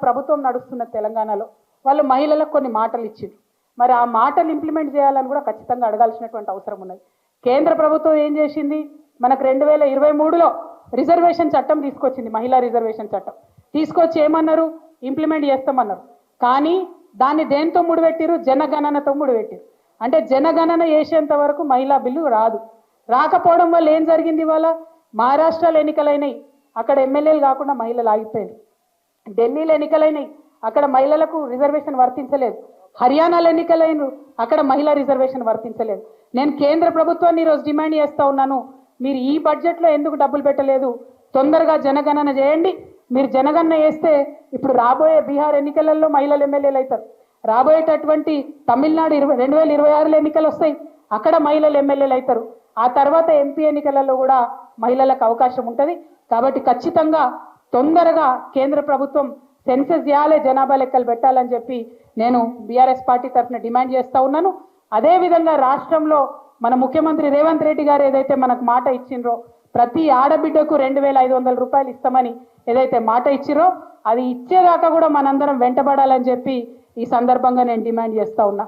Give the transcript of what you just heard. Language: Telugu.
ప్రభుత్వం నడుస్తున్న తెలంగాణలో వాళ్ళు మహిళలకు కొన్ని మాటలు ఇచ్చారు. మరి ఆ మాటలు ఇంప్లిమెంట్ చేయాలని కూడా ఖచ్చితంగా అడగాల్సినటువంటి అవసరం ఉన్నది. కేంద్ర ప్రభుత్వం ఏం చేసింది? మనకు 2023లో రిజర్వేషన్ చట్టం తీసుకొచ్చింది, మహిళా రిజర్వేషన్ చట్టం తీసుకొచ్చి ఏమన్నారు? ఇంప్లిమెంట్ చేస్తామన్నారు. కానీ దాన్ని దేంతో ముడిపెట్టిరు? జనగణనతో ముడిపెట్టిరు. అంటే జనగణన చేసేంత వరకు మహిళా బిల్లు రాదు. రాకపోవడం వల్ల ఏం జరిగింది? ఇవాళ మహారాష్ట్రలో ఎన్నికలైనవి, అక్కడ ఎమ్మెల్యేలు కాకుండా మహిళలు ఆగిపోయారు. ఢిల్లీలో ఎన్నికలైనవి, అక్కడ మహిళలకు రిజర్వేషన్ వర్తించలేదు. హర్యానాలో ఎన్నికలైన, అక్కడ మహిళా రిజర్వేషన్ వర్తించలేదు. నేను కేంద్ర ప్రభుత్వాన్ని ఈరోజు డిమాండ్ చేస్తూ ఉన్నాను, మీరు ఈ బడ్జెట్లో ఎందుకు డబ్బులు పెట్టలేదు? తొందరగా జనగణన చేయండి. మీరు జనగణన చేస్తే ఇప్పుడు రాబోయే బీహార్ ఎన్నికలలో మహిళలు ఎమ్మెల్యేలు అవుతారు. రాబోయేటటువంటి తమిళనాడు 2026లో ఎన్నికలు వస్తాయి, అక్కడ మహిళలు ఎమ్మెల్యేలు అవుతారు. ఆ తర్వాత ఎంపీ ఎన్నికలలో కూడా మహిళలకు అవకాశం ఉంటుంది. కాబట్టి ఖచ్చితంగా తొందరగా కేంద్ర ప్రభుత్వం సెన్సెస్ చేయాలి, జనాభా లెక్కలు పెట్టాలని చెప్పి నేను బీఆర్ఎస్ పార్టీ తరఫున డిమాండ్ చేస్తూ ఉన్నాను. అదేవిధంగా రాష్ట్రంలో మన ముఖ్యమంత్రి రేవంత్ రెడ్డి గారు ఏదైతే మనకు మాట ఇచ్చిండ్రో, ప్రతి ఆడబిడ్డకు 2500 రూపాయలు ఇస్తామని ఏదైతే మాట ఇచ్చిరో, అది ఇచ్చేదాకా కూడా మనందరం వెంటబడాలని చెప్పి ఈ సందర్భంగా నేను డిమాండ్ చేస్తూ ఉన్నా.